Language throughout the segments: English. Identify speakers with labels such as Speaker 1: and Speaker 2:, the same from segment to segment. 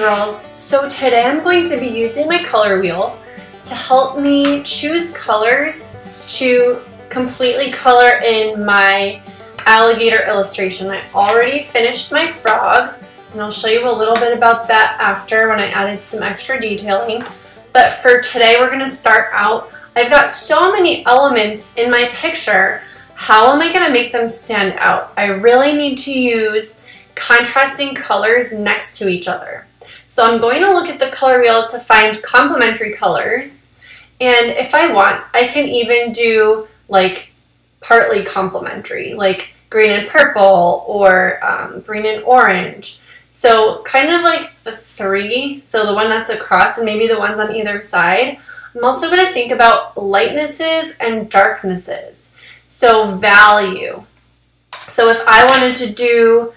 Speaker 1: girls, so today I'm going to be using my color wheel to help me choose colors to completely color in my alligator illustration. I already finished my frog, and I'll show you a little bit about that after when I added some extra detailing. But for today we're going to start out. I've got so many elements in my picture. How am I going to make them stand out? I really need to use contrasting colors next to each other. So I'm going to look at the color wheel to find complementary colors, and if I want, I can even do like partly complementary, like green and purple or green and orange. So kind of like the three, so the one that's across and maybe the ones on either side. I'm also going to think about lightnesses and darknesses. So value. So if I wanted to do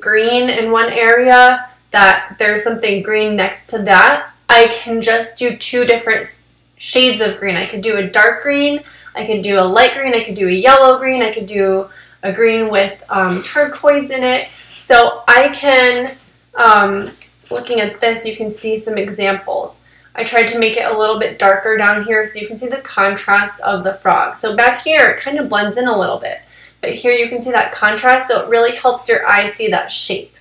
Speaker 1: green in one area, that there's something green next to that, I can just do two different shades of green. I could do a dark green, I could do a light green, I could do a yellow green, I could do a green with turquoise in it. So I can, looking at this, you can see some examples. I tried to make it a little bit darker down here so you can see the contrast of the frog. So back here, it kind of blends in a little bit. But here you can see that contrast, so it really helps your eye see that shape.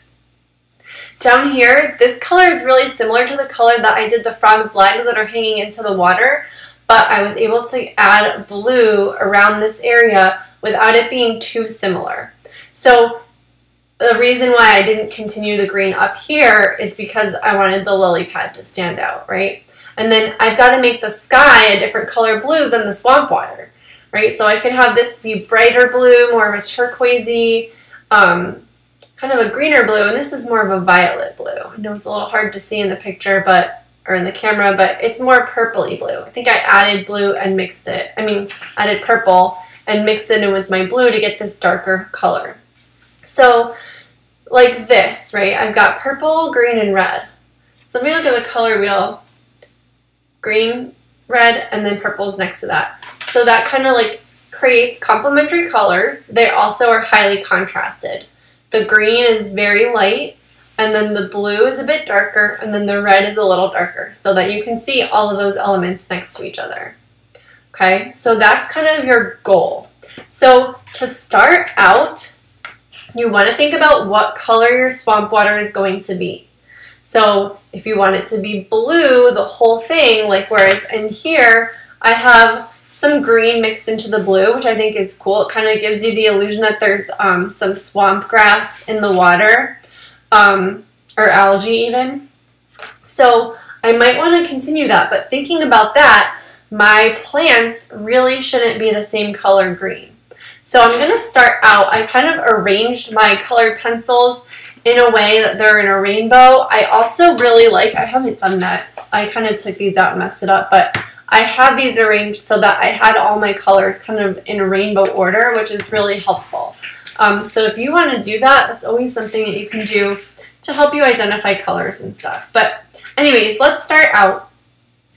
Speaker 1: Down here, this color is really similar to the color that I did the frog's legs that are hanging into the water, but I was able to add blue around this area without it being too similar. So the reason why I didn't continue the green up here is because I wanted the lily pad to stand out, right? And then I've got to make the sky a different color blue than the swamp water. Right, so I could have this be brighter blue, more of a turquoisey, kind of a greener blue, and this is more of a violet blue. I know it's a little hard to see in the picture, or in the camera, but it's more purpley blue. I think I added blue and mixed it, added purple and mixed it in with my blue to get this darker color. So like this, right, I've got purple, green, and red. So if we look at the color wheel, green, red, and then purple is next to that. So that kind of like creates complementary colors. They also are highly contrasted. The green is very light, and then the blue is a bit darker, and then the red is a little darker, so that you can see all of those elements next to each other. Okay, so that's kind of your goal. So to start out, you want to think about what color your swamp water is going to be. So if you want it to be blue, the whole thing, like whereas in here, I have some green mixed into the blue, which I think is cool. It kind of gives you the illusion that there's some swamp grass in the water, or algae even. So I might want to continue that, but thinking about that, my plants really shouldn't be the same color green. So I'm going to start out, I kind of arranged my colored pencils in a way that they're in a rainbow. I also really like, I haven't done that, I kind of took these out and messed it up, but I had these arranged so that I had all my colors kind of in a rainbow order, which is really helpful. So if you want to do that, that's always something that you can do to help you identify colors and stuff. But anyways, let's start out.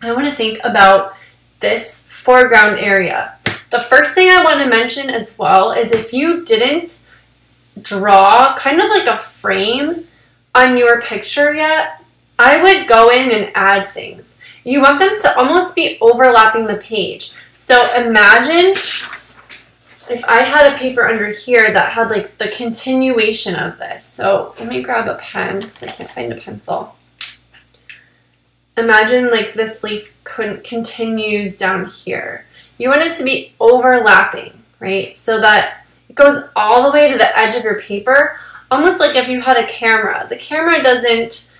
Speaker 1: I want to think about this foreground area. The first thing I want to mention as well is if you didn't draw kind of like a frame on your picture yet, I would go in and add things. You want them to almost be overlapping the page. So imagine if I had a paper under here that had like the continuation of this. So let me grab a pen because I can't find a pencil. Imagine like this leaf continues down here. You want it to be overlapping, right? So that it goes all the way to the edge of your paper, almost like if you had a camera. The camera doesn't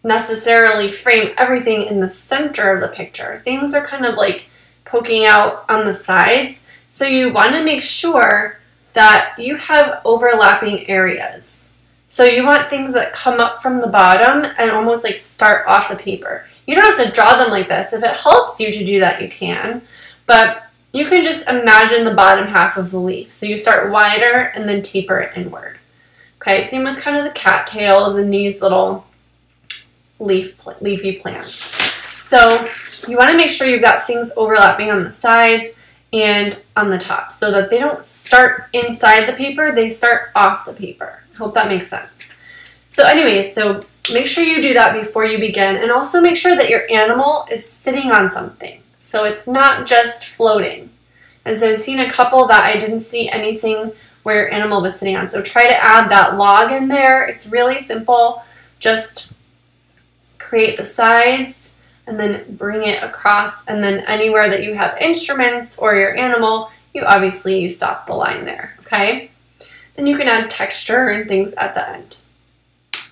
Speaker 1: necessarily frame everything in the center of the picture. Things are kind of like poking out on the sides. So you want to make sure that you have overlapping areas. So you want things that come up from the bottom and almost like start off the paper. You don't have to draw them like this. If it helps you to do that, you can. But you can just imagine the bottom half of the leaf. So you start wider and then taper it inward. Okay, same with kind of the cattails and these little leafy plants. So you want to make sure you've got things overlapping on the sides and on the top so that they don't start inside the paper, they start off the paper. I hope that makes sense. So anyways, so make sure you do that before you begin, and also make sure that your animal is sitting on something. So it's not just floating. And so I've seen a couple that I didn't see anything where your animal was sitting on. So try to add that log in there. It's really simple. Just create the sides and then bring it across, and then anywhere that you have instruments or your animal, you stop the line there, okay? Then you can add texture and things at the end.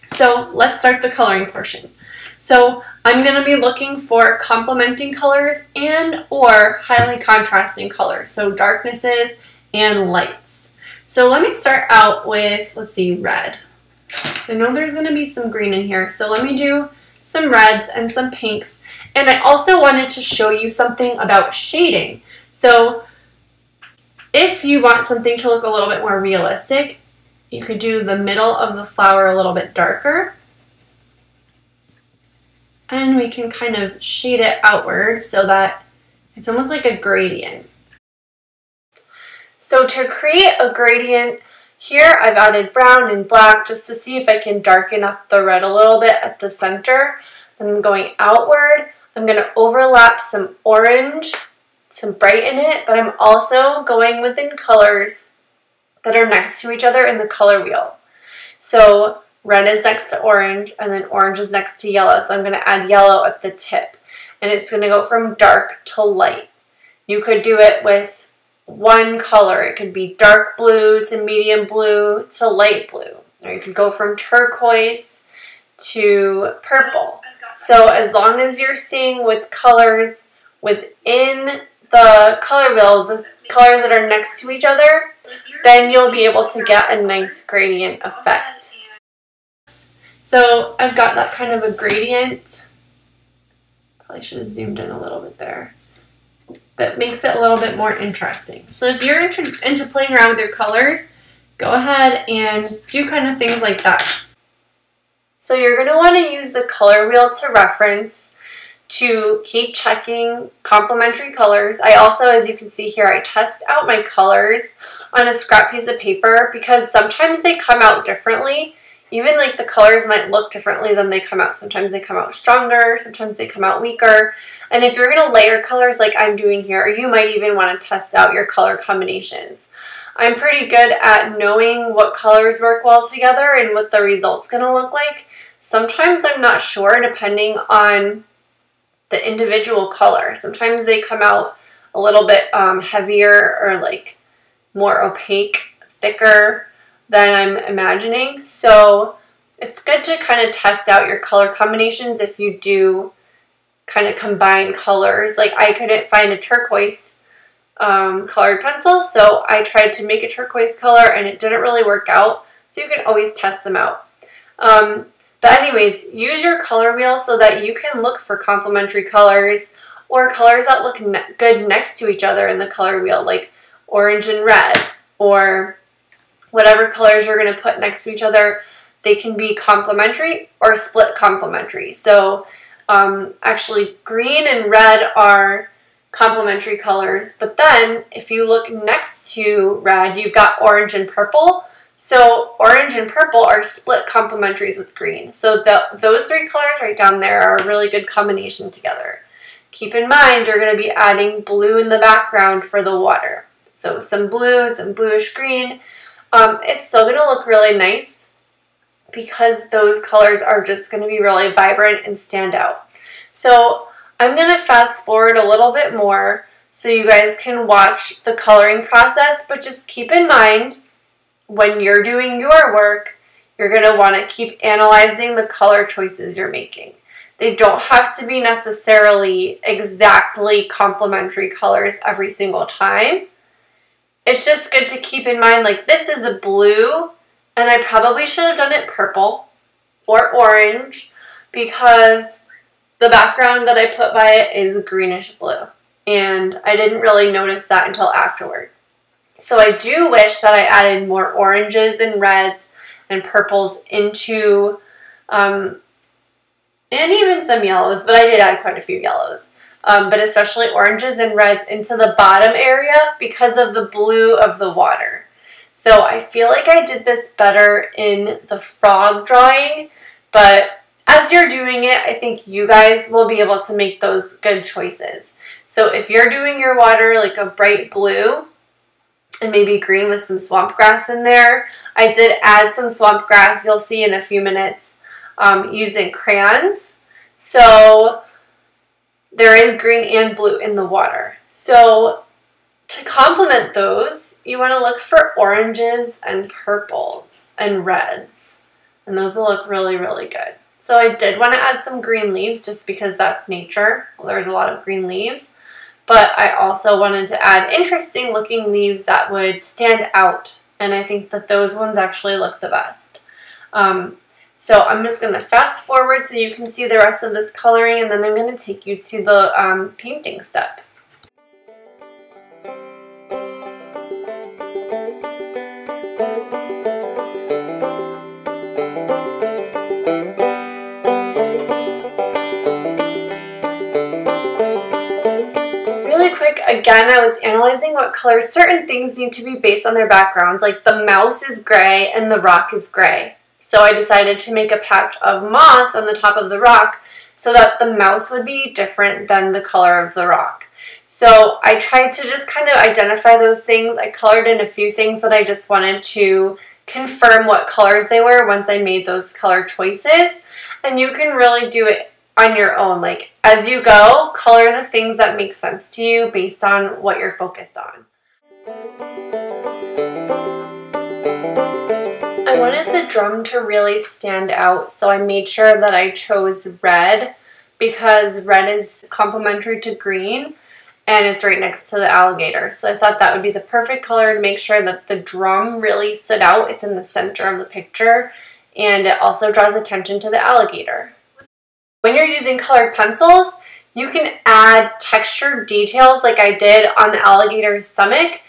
Speaker 1: So let's start the coloring portion. So I'm going to be looking for complementing colors and or highly contrasting colors, so darknesses and lights. So let me start out with, let's see, red. I know there's going to be some green in here, so let me do some reds and some pinks. And I also wanted to show you something about shading. So if you want something to look a little bit more realistic, you could do the middle of the flower a little bit darker. And we can kind of shade it outward so that it's almost like a gradient. So to create a gradient, here I've added brown and black just to see if I can darken up the red a little bit at the center. Then I'm going outward. I'm going to overlap some orange to brighten it, but I'm also going within colors that are next to each other in the color wheel. So red is next to orange, and then orange is next to yellow. So I'm going to add yellow at the tip, and it's going to go from dark to light. You could do it with one color. It could be dark blue to medium blue to light blue. Or you could go from turquoise to purple. So as long as you're staying with colors within the color wheel, the colors that are next to each other, then you'll be able to get a nice gradient effect. So I've got that kind of a gradient. Probably should have zoomed in a little bit there. That makes it a little bit more interesting. So if you're into playing around with your colors, go ahead and do kind of things like that. So you're going to want to use the color wheel to reference to keep checking complementary colors. I also, as you can see here, I test out my colors on a scrap piece of paper because sometimes they come out differently. Even like the colors might look differently than they come out. Sometimes they come out stronger, sometimes they come out weaker. And if you're going to layer colors like I'm doing here, you might even want to test out your color combinations. I'm pretty good at knowing what colors work well together and what the result's going to look like. Sometimes I'm not sure depending on the individual color. Sometimes they come out a little bit heavier or like more opaque, thicker than I'm imagining. So it's good to kind of test out your color combinations if you do kind of combine colors. Like I couldn't find a turquoise colored pencil, so I tried to make a turquoise color and it didn't really work out. So you can always test them out. But anyways, use your color wheel so that you can look for complementary colors or colors that look good next to each other in the color wheel, like orange and red, or whatever colors you're going to put next to each other. They can be complementary or split complementary. So actually green and red are complementary colors, but then if you look next to red, you've got orange and purple. So orange and purple are split complementaries with green. So those three colors right down there are a really good combination together. Keep in mind you're going to be adding blue in the background for the water. So some blue and some bluish green. It's still going to look really nice because those colors are just going to be really vibrant and stand out. So I'm going to fast forward a little bit more so you guys can watch the coloring process, but just keep in mind when you're doing your work, you're going to want to keep analyzing the color choices you're making. They don't have to be necessarily exactly complementary colors every single time. It's just good to keep in mind, like this is a blue, and I probably should have done it purple or orange because the background that I put by it is greenish blue, and I didn't really notice that until afterward. So I do wish that I added more oranges and reds and purples into, and even some yellows, but I did add quite a few yellows. But especially oranges and reds into the bottom area because of the blue of the water. So I feel like I did this better in the frog drawing, but as you're doing it, I think you guys will be able to make those good choices. So if you're doing your water like a bright blue and maybe green with some swamp grass in there, I did add some swamp grass, you'll see in a few minutes, using crayons. So there is green and blue in the water. So to complement those, you want to look for oranges and purples and reds. And those will look really, really good. So I did want to add some green leaves just because that's nature. Well, there's a lot of green leaves. But I also wanted to add interesting looking leaves that would stand out. And I think that those ones actually look the best. So I'm just going to fast forward so you can see the rest of this coloring, and then I'm going to take you to the painting step. Really quick, again, I was analyzing what colors certain things need to be based on their backgrounds, like the mouse is gray and the rock is gray. So I decided to make a patch of moss on the top of the rock so that the mouse would be different than the color of the rock. So I tried to just kind of identify those things. I colored in a few things that I just wanted to confirm what colors they were once I made those color choices. And you can really do it on your own. Like, as you go, color the things that make sense to you based on what you're focused on. I wanted the drum to really stand out, so I made sure that I chose red because red is complementary to green and it's right next to the alligator. So I thought that would be the perfect color to make sure that the drum really stood out. It's in the center of the picture and it also draws attention to the alligator. When you're using colored pencils, you can add textured details like I did on the alligator's stomach.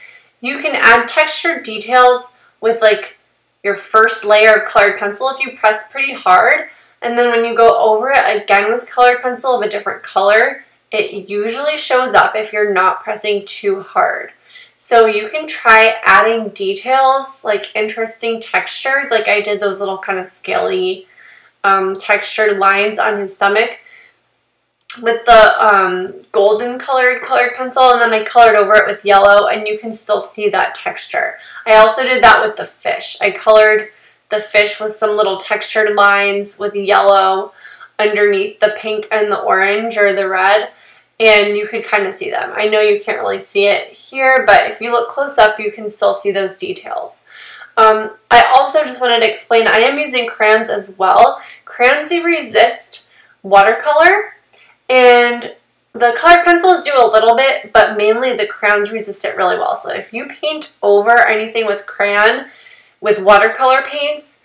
Speaker 1: You can add textured details with like your first layer of colored pencil if you press pretty hard, and then when you go over it again with colored pencil of a different color, it usually shows up if you're not pressing too hard. So you can try adding details like interesting textures, like I did those little kind of scaly textured lines on his stomach with the golden colored pencil, and then I colored over it with yellow, and you can still see that texture. I also did that with the fish. I colored the fish with some little textured lines with yellow underneath the pink and the orange or the red, and you could kind of see them. I know you can't really see it here, but if you look close up, you can still see those details. I also just wanted to explain, I am using crayons as well. Crayons resist watercolor, and the colored pencils do a little bit, but mainly the crayons resist it really well. So if you paint over anything with crayon, with watercolor paints,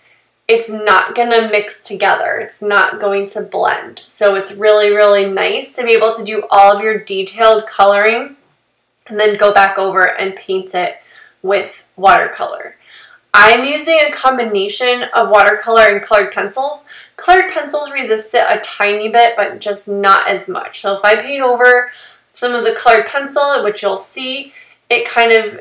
Speaker 1: it's not going to mix together. It's not going to blend. So it's really, really nice to be able to do all of your detailed coloring and then go back over and paint it with watercolor. I'm using a combination of watercolor and colored pencils. Colored pencils resist it a tiny bit, but just not as much. So if I paint over some of the colored pencil, which you'll see, it kind of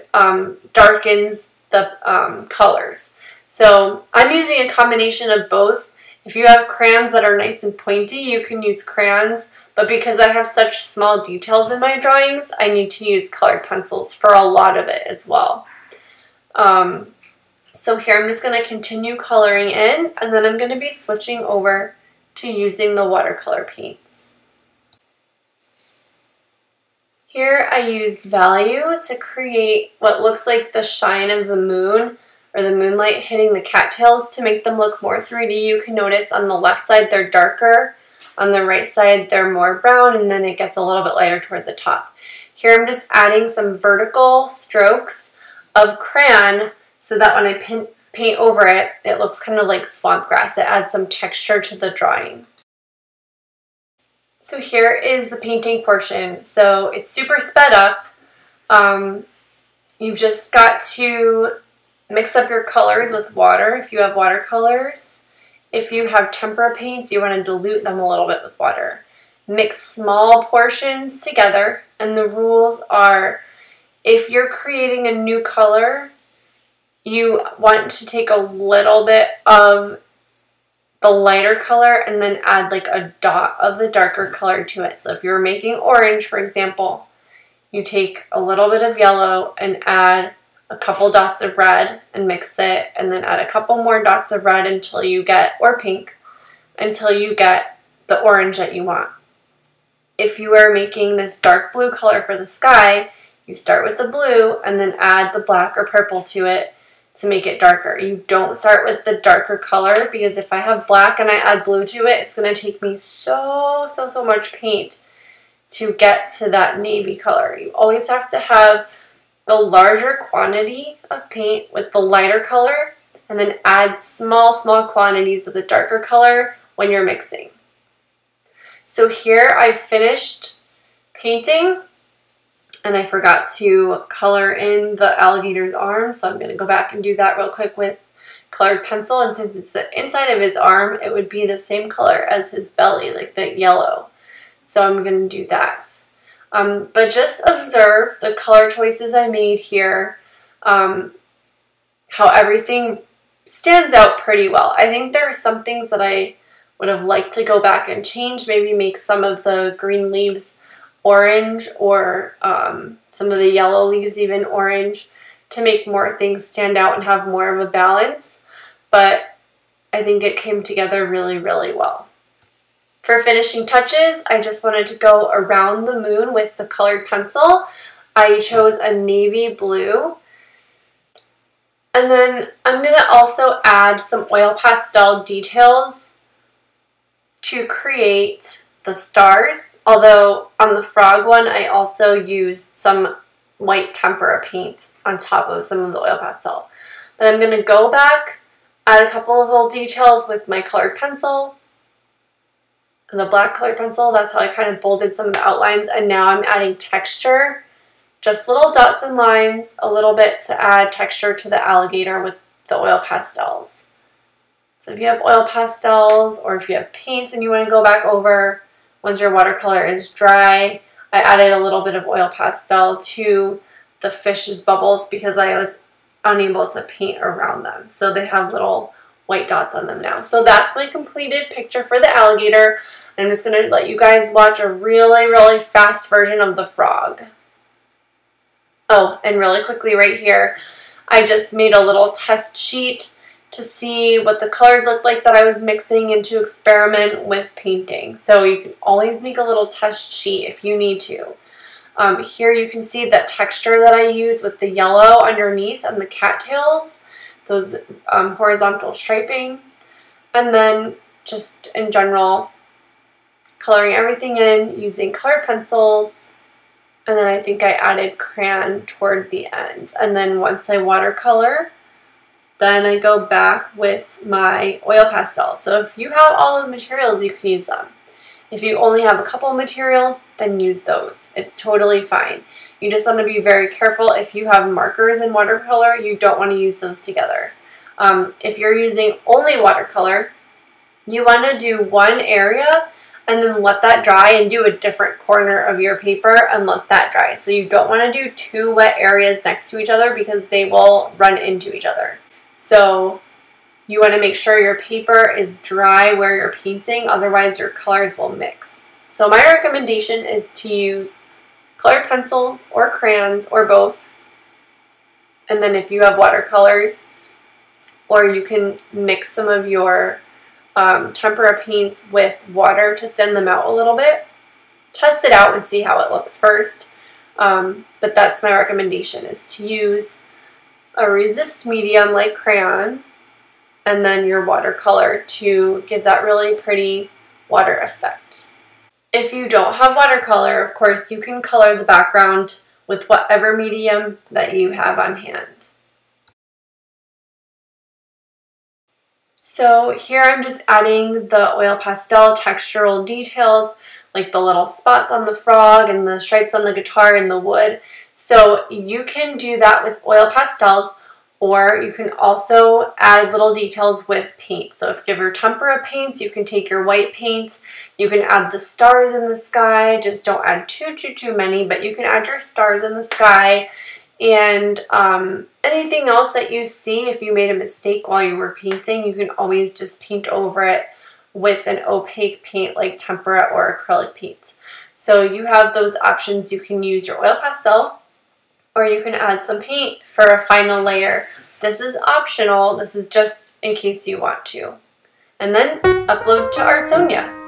Speaker 1: darkens the colors. So I'm using a combination of both. If you have crayons that are nice and pointy, you can use crayons, but because I have such small details in my drawings, I need to use colored pencils for a lot of it as well. So here I'm just going to continue coloring in, and then I'm going to be switching over to using the watercolor paints. Here I used Value to create what looks like the shine of the moon or the moonlight hitting the cattails to make them look more 3D. You can notice on the left side they're darker, on the right side they're more brown, and then it gets a little bit lighter toward the top. Here I'm just adding some vertical strokes of crayon so that when I paint over it, it looks kind of like swamp grass. It adds some texture to the drawing. So here is the painting portion. So it's super sped up. You've just got to mix up your colors with water if you have watercolors. If you have tempera paints, you want to dilute them a little bit with water. Mix small portions together, and the rules are if you're creating a new color, you want to take a little bit of the lighter color and then add like a dot of the darker color to it. So if you're making orange, for example, you take a little bit of yellow and add a couple dots of red and mix it, and then add a couple more dots of red until you get, or pink, until you get the orange that you want. If you are making this dark blue color for the sky, you start with the blue and then add the black or purple to it to make it darker. You don't start with the darker color, because if I have black and I add blue to it, it's going to take me so much paint to get to that navy color. You always have to have the larger quantity of paint with the lighter color, and then add small quantities of the darker color when you're mixing. So here I finished painting, and I forgot to color in the alligator's arm, so I'm going to go back and do that real quick with colored pencil. And since it's the inside of his arm, it would be the same color as his belly, like the yellow. So I'm going to do that. But just observe the color choices I made here, how everything stands out pretty well. I think there are some things that I would have liked to go back and change, maybe make some of the green leaves orange, or some of the yellow leaves even orange, to make more things stand out and have more of a balance. But I think it came together really well. For finishing touches, I just wanted to go around the moon with the colored pencil. I chose a navy blue. And then I'm going to also add some oil pastel details to create the stars. Although on the frog one, I also used some white tempera paint on top of some of the oil pastel. But I'm going to go back, add a couple of little details with my colored pencil and the black colored pencil. That's how I kind of bolded some of the outlines. And now I'm adding texture, just little dots and lines, a little bit to add texture to the alligator with the oil pastels. So if you have oil pastels, or if you have paints and you want to go back over once your watercolor is dry, I added a little bit of oil pastel to the fish's bubbles because I was unable to paint around them. So they have little white dots on them now. So that's my completed picture for the alligator. I'm just going to let you guys watch a really fast version of the frog. Oh, and really quickly right here, I just made a little test sheet to see what the colors looked like that I was mixing, and to experiment with painting. So you can always make a little test sheet if you need to. Here you can see that texture that I use with the yellow underneath and the cattails, those horizontal striping, and then just in general coloring everything in using colored pencils. And then I think I added crayon toward the end. And then once I watercolor, then I go back with my oil pastel. So if you have all those materials, you can use them. If you only have a couple of materials, then use those. It's totally fine. You just want to be very careful. If you have markers in watercolor, you don't want to use those together. If you're using only watercolor, you want to do one area and then let that dry, and do a different corner of your paper and let that dry. So you don't want to do two wet areas next to each other because they will run into each other. So you want to make sure your paper is dry where you're painting, otherwise your colors will mix. So my recommendation is to use colored pencils or crayons or both. And then if you have watercolors, or you can mix some of your tempera paints with water to thin them out a little bit. Test it out and see how it looks first. But that's my recommendation, is to use a resist medium like crayon and then your watercolor to give that really pretty water effect. If you don't have watercolor, of course, you can color the background with whatever medium that you have on hand. So here I'm just adding the oil pastel textural details, like the little spots on the frog and the stripes on the guitar and the wood. So you can do that with oil pastels, or you can also add little details with paint. So if you have your tempera paints, you can take your white paints, you can add the stars in the sky. Just don't add too many, but you can add your stars in the sky. And anything else that you see, if you made a mistake while you were painting, you can always just paint over it with an opaque paint like tempera or acrylic paint. So you have those options. You can use your oil pastel, or you can add some paint for a final layer. This is optional. This is just in case you want to. And then upload to Artsonia.